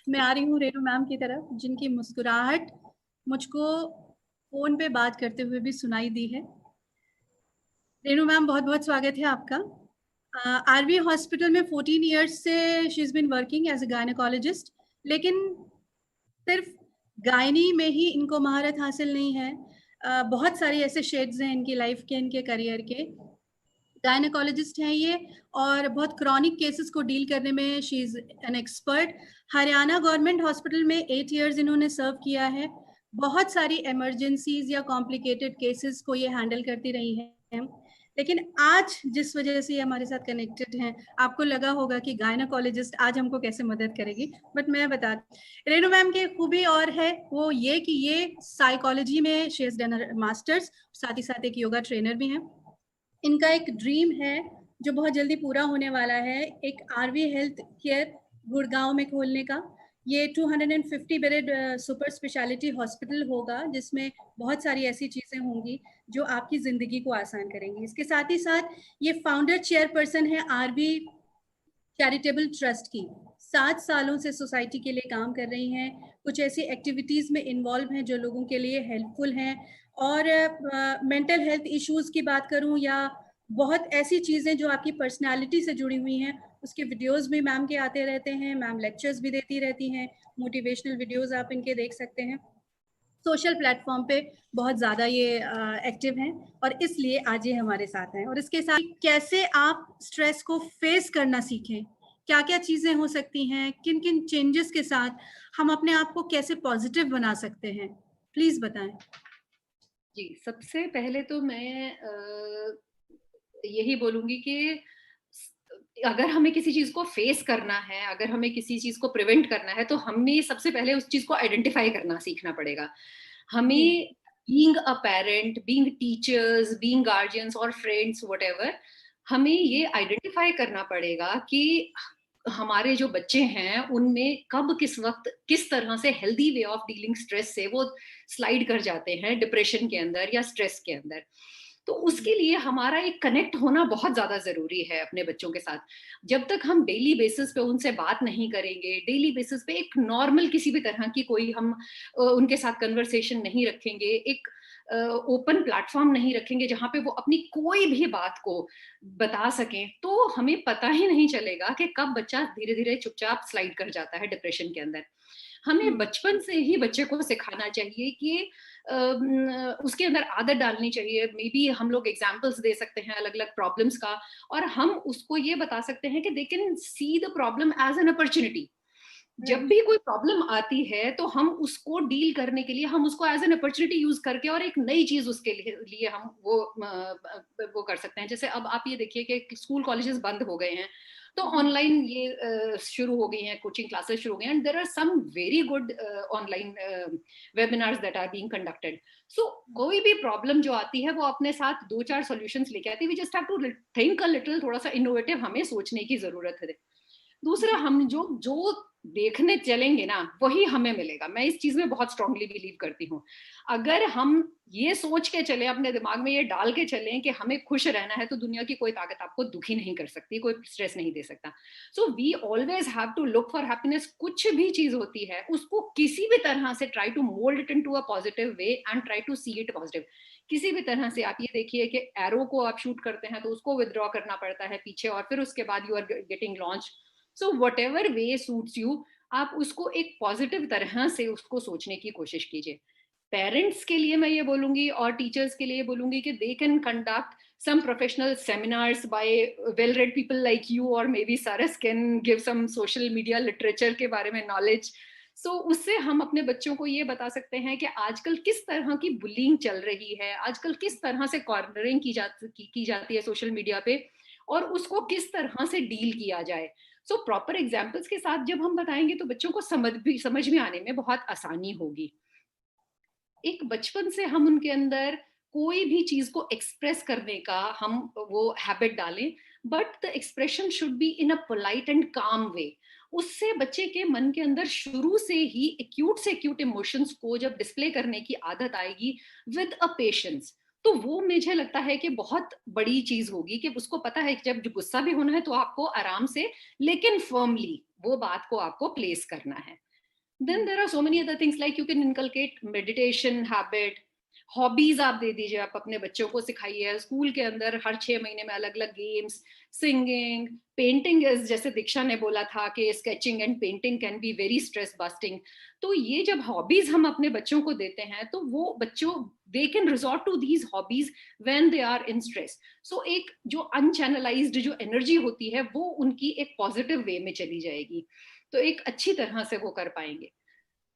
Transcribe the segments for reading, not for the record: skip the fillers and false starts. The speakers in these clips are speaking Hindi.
मैं आ रही हूँ रेणु मैम की तरफ, जिनकी मुस्कुराहट मुझको फोन पे बात करते हुए भी सुनाई दी है। रेणु मैम, बहुत बहुत स्वागत है आपका। आरवी हॉस्पिटल में 14 इयर्स से she is been working as a gynaecologist, लेकिन सिर्फ गायनी में ही इनको महारत हासिल नहीं है। बहुत सारे ऐसे शेड्स हैं इनकी लाइफ के, इनके करियर के। गायनेकोलॉजिस्ट हैं ये, और बहुत क्रॉनिक केसेस को डील करने में she is an expert. Haryana government hospital में 8 इयर्स इन्होंने सर्व किया है। बहुत सारी इमरजेंसीज या कॉम्प्लिकेटेड केसेस को ये हैंडल करती रही हैं। लेकिन आज जिस वजह से ये हमारे साथ कनेक्टेड हैं, आपको लगा होगा कि गायनेकोलॉजिस्ट आज हमको कैसे मदद करेगी, बट मैं बता, रेणु मैम की खूबी और है वो ये कि ये साइकोलॉजी में शी हैज डन मास्टर्स, साथ ही साथ एक योगा ट्रेनर भी हैं। इनका एक ड्रीम है जो बहुत जल्दी पूरा होने वाला है, एक आरवी हेल्थ केयर गुड़गांव में खोलने का। ये 250 बेडेड सुपर स्पेशलिटी हॉस्पिटल होगा, जिसमें बहुत सारी ऐसी चीजें होंगी जो आपकी जिंदगी को आसान करेंगी। इसके साथ ही साथ ये फाउंडर चेयरपर्सन है आरवी चैरिटेबल ट्रस्ट की। 7 सालों से सोसाइटी के लिए काम कर रही हैं, कुछ ऐसी एक्टिविटीज में इन्वॉल्व हैं जो लोगों के लिए हेल्पफुल हैं। और मेंटल हेल्थ इश्यूज की बात करूं या बहुत ऐसी चीजें जो आपकी पर्सनालिटी से जुड़ी हुई हैं, उसके वीडियोस भी मैम के आते रहते हैं। मैम लेक्चर्स भी देती रहती हैं, मोटिवेशनल वीडियोस आप इनके देख सकते हैं। सोशल प्लेटफॉर्म पे बहुत ज़्यादा ये एक्टिव हैं, और इसलिए आज ये हमारे साथ हैं। और इसके साथ कैसे आप स्ट्रेस को फेस करना सीखें, क्या क्या चीज़ें हो सकती हैं, किन किन चेंजेस के साथ हम अपने आप को कैसे पॉजिटिव बना सकते हैं, प्लीज़ बताएं। जी, सबसे पहले तो मैं यही बोलूंगी कि अगर हमें किसी चीज को फेस करना है, अगर हमें किसी चीज को प्रिवेंट करना है, तो हमें सबसे पहले उस चीज को आइडेंटिफाई करना सीखना पड़ेगा। जी हमें being a parent, being teachers, being guardians और फ्रेंड्स व्हाटएवर, हमें ये आइडेंटिफाई करना पड़ेगा कि हमारे जो बच्चे हैं उनमें कब किस वक्त किस तरह से healthy way of dealing stress से वो स्लाइड कर जाते हैं डिप्रेशन के अंदर या स्ट्रेस के अंदर। तो उसके लिए हमारा एक कनेक्ट होना बहुत ज्यादा जरूरी है अपने बच्चों के साथ। जब तक हम डेली बेसिस पे उनसे बात नहीं करेंगे, डेली बेसिस पे एक नॉर्मल किसी भी तरह की कोई हम उनके साथ कन्वर्सेशन नहीं रखेंगे, एक ओपन प्लेटफॉर्म नहीं रखेंगे जहां पे वो अपनी कोई भी बात को बता सकें, तो हमें पता ही नहीं चलेगा कि कब बच्चा धीरे धीरे चुपचाप स्लाइड कर जाता है डिप्रेशन के अंदर। हमें बचपन से ही बच्चे को सिखाना चाहिए कि उसके अंदर आदत डालनी चाहिए। मे बी हम लोग एग्जाम्पल्स दे सकते हैं अलग अलग प्रॉब्लम्स का, और हम उसको ये बता सकते हैं कि they can see the problem as an opportunity. जब भी कोई प्रॉब्लम आती है तो हम उसको डील करने के लिए हम उसको एज एन अपॉर्चुनिटी यूज करके और एक नई चीज उसके लिए हम वो कर सकते हैं। जैसे अब आप ये देखिए कि स्कूल कॉलेजेस बंद हो गए हैं, तो ऑनलाइन ये शुरू हो गई हैं, कोचिंग क्लासेस शुरू हो गई हैं, and there are some very good online webinars that are being conducted. So कोई भी प्रॉब्लम जो आती है वो अपने साथ 2-4 सॉल्यूशंस लेके आती है। We just have to think a little, थोड़ा सा इनोवेटिव हमें सोचने की जरूरत है। दूसरा, हम जो जो देखने चलेंगे ना वही हमें मिलेगा। मैं इस चीज में बहुत स्ट्रांगली बिलीव करती हूँ। अगर हम ये सोच के चले, अपने दिमाग में ये डाल के चलें कि हमें खुश रहना है, तो दुनिया की कोई ताकत आपको दुखी नहीं कर सकती, कोई स्ट्रेस नहीं दे सकता। So we always have to look for happiness. कुछ भी चीज होती है उसको किसी भी तरह से try to mould it into a positive way and try to see it positive. किसी भी तरह से आप ये देखिए कि एरो को आप शूट करते हैं तो उसको विदड्रॉ करना पड़ता है पीछे, और फिर उसके बाद you are getting launch. So whatever way suits you, आप उसको एक पॉजिटिव तरह से उसको सोचने की कोशिश कीजिए। पेरेंट्स के लिए मैं ये बोलूंगी और टीचर्स के लिए बोलूंगी कि they can conduct some professional seminars by well-read people like you, or maybe Saras can give some social media literature के बारे में knowledge. So उससे हम अपने बच्चों को ये बता सकते हैं कि आजकल किस तरह की बुलिंग चल रही है, आजकल किस तरह से कॉर्नरिंग की जाती है सोशल मीडिया पे, और उसको किस तरह से डील किया जाए। सो प्रॉपर एग्जाम्पल्स के साथ जब हम बताएंगे तो बच्चों को समझ में आने में बहुत आसानी होगी। एक बचपन से हम उनके अंदर कोई भी चीज को एक्सप्रेस करने का हम वो हैबिट डालें, but the expression should be in a polite and काम वे। उससे बच्चे के मन के अंदर शुरू से ही एक्यूट से एक्यूट इमोशंस को जब डिस्प्ले करने की आदत आएगी विद अ पेशेंस, तो वो मुझे लगता है कि बहुत बड़ी चीज होगी कि उसको पता है कि जब गुस्सा भी होना है तो आपको आराम से लेकिन फर्मली वो बात को आपको प्लेस करना है। Then there are so many other things like you can inculcate meditation habit, hobbies आप दे दीजिए, आप अपने बच्चों को सिखाइए स्कूल के अंदर हर 6 महीने में अलग अलग गेम्स, सिंगिंग, पेंटिंग, जैसे दीक्षा ने बोला था कि sketching and painting can be very stress busting. तो ये जब हॉबीज हम अपने बच्चों को देते हैं तो वो बच्चों they can resort to these hobbies when they are in stress. So एक जो अनचैनलाइज्ड जो एनर्जी होती है वो उनकी एक पॉजिटिव वे में चली जाएगी, तो एक अच्छी तरह से वो कर पाएंगे।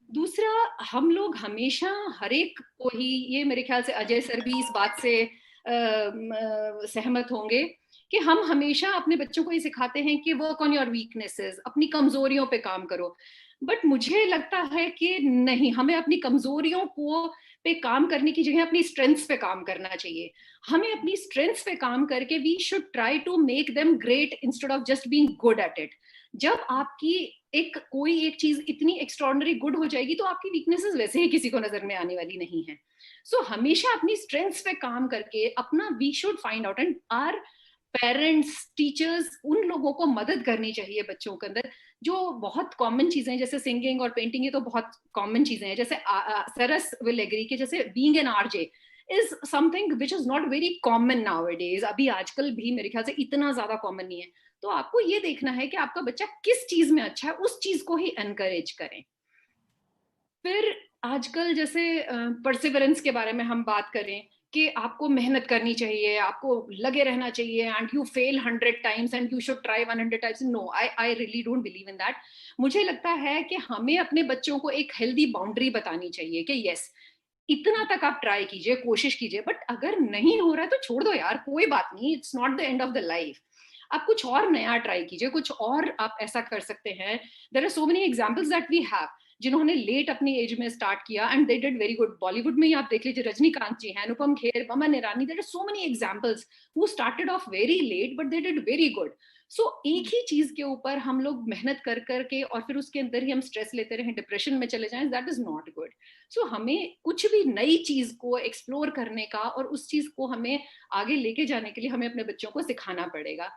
दूसरा, हम लोग हमेशा हर एक को ही, ये मेरे ख्याल से अजय सर भी इस बात से सहमत होंगे कि हम हमेशा अपने बच्चों को ये सिखाते हैं कि वर्क ऑन योर वीकनेसेस, अपनी कमजोरियों पे काम करो। बट मुझे लगता है कि नहीं, हमें अपनी कमजोरियों को पे काम करने की जगह अपनी स्ट्रेंथ्स पे काम करना चाहिए। हमें अपनी स्ट्रेंथ्स पे काम करके we should try to make them great instead of just being good at it. जब आपकी कोई एक चीज इतनी एक्स्ट्रॉर्डनरी गुड हो जाएगी तो आपकी वीकनेसेस वैसे ही किसी को नजर में आने वाली नहीं है। सो हमेशा अपनी स्ट्रेंथ्स पे काम करके अपना we should find out, and our parents, teachers, उन लोगों को मदद करनी चाहिए बच्चों के अंदर। जो बहुत कॉमन चीजें हैं जैसे सिंगिंग और पेंटिंग, ये तो बहुत कॉमन चीजें हैं। जैसे सरस विल एग्री कि जैसे being an RJ is something which is not very common nowadays, अभी आजकल भी मेरे ख्याल से इतना ज्यादा कॉमन नहीं है। तो आपको ये देखना है कि आपका बच्चा किस चीज में अच्छा है, उस चीज को ही एनकरेज करें। फिर आजकल जैसे परसिवरेंस के बारे में हम बात करें कि आपको मेहनत करनी चाहिए, आपको लगे रहना चाहिए, and you fail 100 times and you should try 100 times. No, I really don't believe in that. मुझे लगता है कि हमें अपने बच्चों को एक हेल्दी बाउंड्री बतानी चाहिए कि यस, इतना तक आप ट्राई कीजिए, कोशिश कीजिए, बट अगर नहीं हो रहा है तो छोड़ दो यार, कोई बात नहीं, it's not the end of the life. आप कुछ और नया ट्राई कीजिए, कुछ और आप ऐसा कर सकते हैं। There are so many examples that we have, जिन्होंने लेट अपनी एज में स्टार्ट किया and they did very good. Bollywood में ही आप देख लीजिए, रजनीकांत जी हैं, Anupam Kher, Boman Irani, there are so many examples who started off very late but they did very good. So एक ही चीज के ऊपर हम लोग मेहनत कर करके और फिर उसके अंदर ही हम स्ट्रेस लेते रहें, डिप्रेशन में चले जाएं, दैट इज नॉट गुड। सो हमें कुछ भी नई चीज को एक्सप्लोर करने का और उस चीज को हमें आगे लेके जाने के लिए हमें अपने बच्चों को सिखाना पड़ेगा,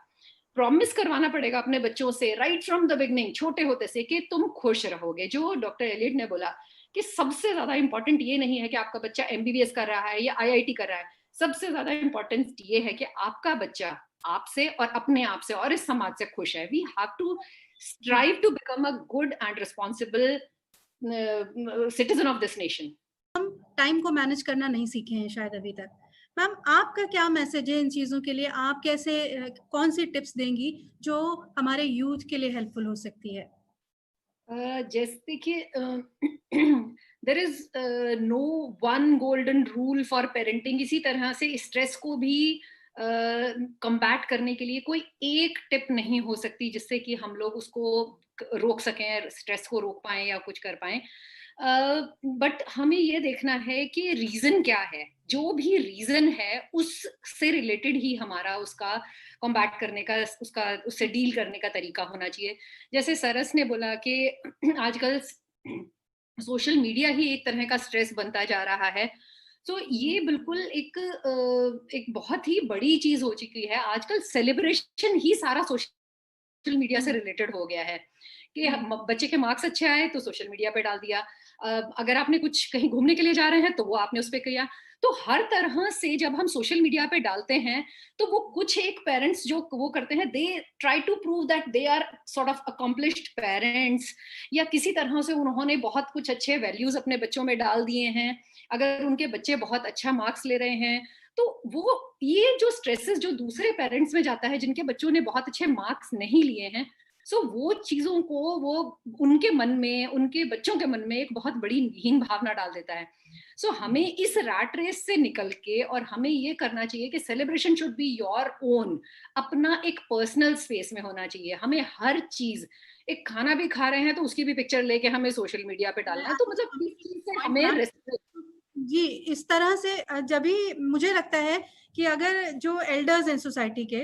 प्रॉमिस करवाना पड़ेगा अपने बच्चों से राइट फ्रॉम द बिगनिंग, छोटे होते से, कि तुम खुश रहोगे। जो डॉक्टर एलियट ने बोला कि सबसे ज्यादा इंपॉर्टेंट ये नहीं है कि आपका बच्चा एमबीबीएस कर रहा है या आईआईटी कर रहा है, सबसे ज्यादा इंपॉर्टेंट ये है कि आपका बच्चा आपसे और अपने आप से और इस समाज से खुश है। We have to strive to become a good and responsible citizen of this nation. हम टाइम को मैनेज करना नहीं सीखे हैं शायद अभी तक। मैम, आपका क्या मैसेज है इन चीजों के लिए? आप कैसे कौन सी टिप्स देंगी जो हमारे यूथ के लिए हेल्पफुल हो सकती है? जैसे देखिए, there is no one golden rule for parenting. इसी तरह से स्ट्रेस को भी कम्बैट करने के लिए कोई एक टिप नहीं हो सकती जिससे कि हम लोग उसको रोक सकें, स्ट्रेस को रोक पाएं या कुछ कर पाएं। बट हमें ये देखना है कि रीजन क्या है, जो भी रीजन है उससे रिलेटेड ही हमारा उसका कॉम्बैट करने का, उसका उससे डील करने का तरीका होना चाहिए। जैसे सरस ने बोला कि आजकल सोशल मीडिया ही एक तरह का स्ट्रेस बनता जा रहा है। तो ये बिल्कुल एक बहुत ही बड़ी चीज हो चुकी है। आजकल सेलिब्रेशन ही सारा सोशल मीडिया से रिलेटेड हो गया है कि बच्चे के मार्क्स अच्छे आए तो सोशल मीडिया पे डाल दिया, अगर आपने कुछ कहीं घूमने के लिए जा रहे हैं तो वो आपने उस पर किया। तो हर तरह से जब हम सोशल मीडिया पे डालते हैं तो वो कुछ एक पेरेंट्स जो वो करते हैं, they try to prove that they are sort of accomplished parents, या किसी तरह से उन्होंने बहुत कुछ अच्छे वैल्यूज अपने बच्चों में डाल दिए हैं। अगर उनके बच्चे बहुत अच्छा मार्क्स ले रहे हैं तो वो ये जो स्ट्रेसेस जो दूसरे पेरेंट्स में जाता है जिनके बच्चों ने बहुत अच्छे मार्क्स नहीं लिए हैं, सो वो चीजों को वो उनके मन में, उनके बच्चों के मन में एक बहुत बड़ी हीन भावना डाल देता है। सो हमें इस रैट रेस से निकल के और हमें ये करना चाहिए कि celebration should be your own, अपना एक पर्सनल स्पेस में होना चाहिए। हमें हर चीज, एक खाना भी खा रहे हैं तो उसकी भी पिक्चर लेके हमें सोशल मीडिया पे डालना है। तो मतलब इस चीज से हमें जी, इस तरह से जब भी मुझे लगता है कि अगर जो एल्डर्स हैं सोसाइटी के,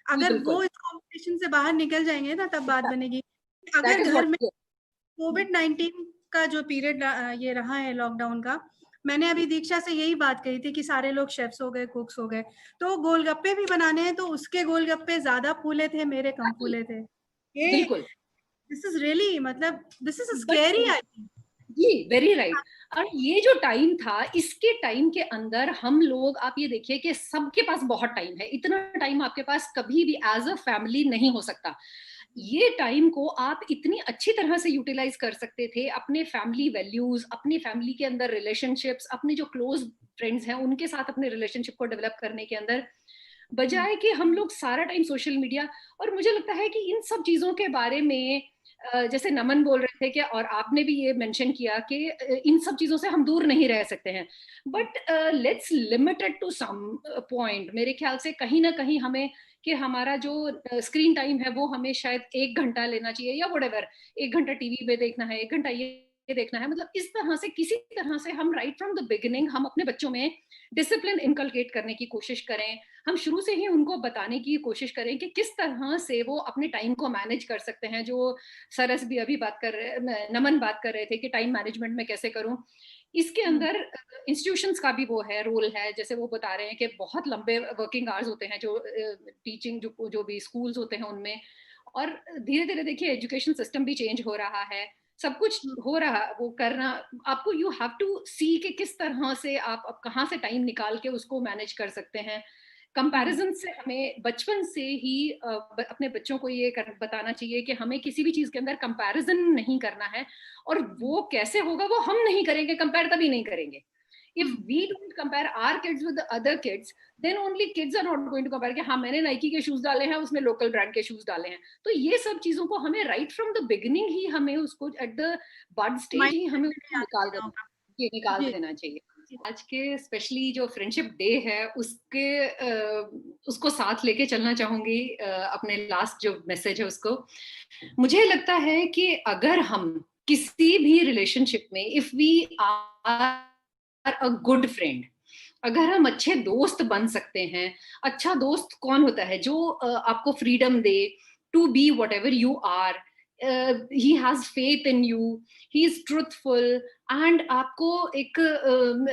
अगर वो इस कॉम्पिटिशन से बाहर निकल जाएंगे ना, तब बात बनेगी। अगर घर में कोविड-19 का जो पीरियड ये रहा है लॉकडाउन का, मैंने अभी दीक्षा से यही बात कही थी कि सारे लोग शेफ्स हो गए, कुक्स हो गए, तो गोलगप्पे भी बनाने हैं तो उसके गोलगप्पे ज्यादा फूले थे, मेरे कम फूले थे। ये बिल्कुल दिस इज रियली, मतलब this is scary I think. जी, वेरी राइट। और ये जो टाइम था, इसके टाइम के अंदर हम लोग, आप ये देखिए कि सबके पास बहुत टाइम है, इतना टाइम आपके पास कभी भी एज अ फैमिली नहीं हो सकता। ये टाइम को आप इतनी अच्छी तरह से यूटिलाइज कर सकते थे अपने फैमिली वैल्यूज, अपनी फैमिली के अंदर रिलेशनशिप्स, अपने जो क्लोज फ्रेंड्स हैं उनके साथ अपने रिलेशनशिप को डेवलप करने के अंदर, बजाय कि हम लोग सारा टाइम सोशल मीडिया। और मुझे लगता है कि इन सब चीजों के बारे में जैसे नमन बोल रहे थे कि, और आपने भी ये मेंशन किया कि इन सब चीजों से हम दूर नहीं रह सकते हैं, but let's limited to some point. मेरे ख्याल से कहीं ना कहीं हमें, कि हमारा जो स्क्रीन टाइम है वो हमें शायद 1 घंटा लेना चाहिए या व्हाटएवर, 1 घंटा टीवी पे देखना है, 1 घंटा ये देखना है, मतलब इस तरह से, किसी तरह से हम राइट फ्रॉम द बिगिनिंग हम अपने बच्चों में डिसिप्लिन इनकलकेट करने की कोशिश करें। हम शुरू से ही उनको बताने की कोशिश करें कि किस तरह से वो अपने टाइम को मैनेज कर सकते हैं। जो सरस भी अभी बात कर रहे, नमन बात कर रहे थे कि टाइम मैनेजमेंट में कैसे करूं, इसके अंदर इंस्टीट्यूशंस का भी वो है, रोल है। जैसे वो बता रहे हैं कि बहुत लंबे वर्किंग आवर्स होते हैं जो टीचिंग, जो भी स्कूल्स होते हैं उनमें, और धीरे धीरे देखिए एजुकेशन सिस्टम भी चेंज हो रहा है, सब कुछ हो रहा, वो करना आपको, यू हैव टू सी कि किस तरह से आप कहाँ से टाइम निकाल के उसको मैनेज कर सकते हैं। कंपैरिजन से हमें बचपन से ही अपने बच्चों को ये बताना चाहिए कि हमें किसी भी चीज के अंदर कंपैरिजन नहीं करना है, और वो कैसे होगा वो हम नहीं करेंगे, कंपेयर तभी नहीं करेंगे। If we don't compare our kids with the other kids, then only kids are not going to compare कि हाँ मैंने नाइकी के शूज डाले हैं, उसमें लोकल ब्रांड के शूज डाले हैं। तो ये सब चीजों को हमें राइट फ्रॉम द बिगिनिंग ही हमें उसको एट द बड स्टेज ही हमें उसको निकाल जी। देना चाहिए। आज के स्पेशली जो फ्रेंडशिप डे है उसको साथ लेके चलना चाहूंगी, अपने लास्ट जो मैसेज है उसको। मुझे लगता है कि अगर हम किसी भी रिलेशनशिप में, if we are a good friend, अगर हम अच्छे दोस्त बन सकते हैं। अच्छा दोस्त कौन होता है? जो आपको फ्रीडम दे to be whatever you are, he has faith in you, he is truthful, and आपको एक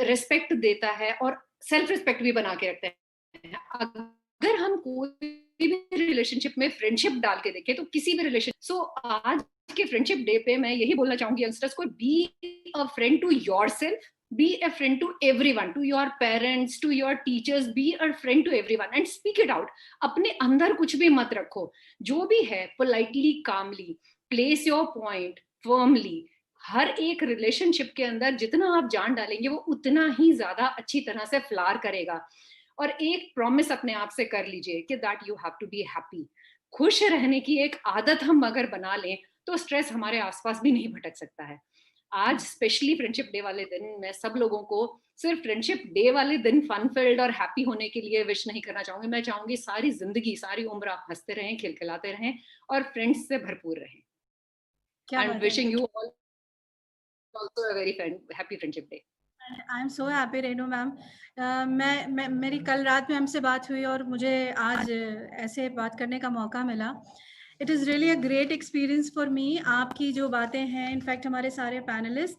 रिस्पेक्ट देता है और सेल्फ रिस्पेक्ट भी बना के रखते हैं। अगर हम कोई भी रिलेशनशिप में फ्रेंडशिप डाल के देखें, तो किसी भी रिलेशन, सो आज के फ्रेंडशिप डे पे मैं यही बोलना चाहूंगी यंगस्टर्स को, be a friend to yourself, be a friend to everyone, to your parents, to your teachers, be a friend to everyone and speak it out। अपने अंदर कुछ भी मत रखो, जो भी है politely, calmly, place your point firmly। हर एक रिलेशनशिप के अंदर जितना आप जान डालेंगे वो उतना ही ज्यादा अच्छी तरह से फ्लार करेगा। और एक प्रॉमिस अपने आप से कर लीजिए कि that you have to be happy. खुश रहने की एक आदत हम अगर बना लें तो स्ट्रेस हमारे आसपास भी नहीं भटक सकता है। आज स्पेशली फ्रेंडशिप डे वाले दिन मैं सब लोगों को सिर्फ फ्रेंडशिप डे वाले दिन फन फिल्ड और हैप्पी होने के लिए विश नहीं करना चाहूंगी। मैं चाहूंगी सारी जिंदगी, सारी उम्र आप हंसते रहें, खिलखिलाते रहें और फ्रेंड्स से भरपूर रहें। क्या आई एम बात है। Wishing you all also a very happy friendship day. I am so happy Renu ma'am. मैं मेरी कल रात में हमसे बात हुई और मुझे आज ऐसे बात करने का मौका मिला। It is really a great experience for me. आपकी जो बातें हैं, इनफैक्ट हमारे सारे पैनलिस्ट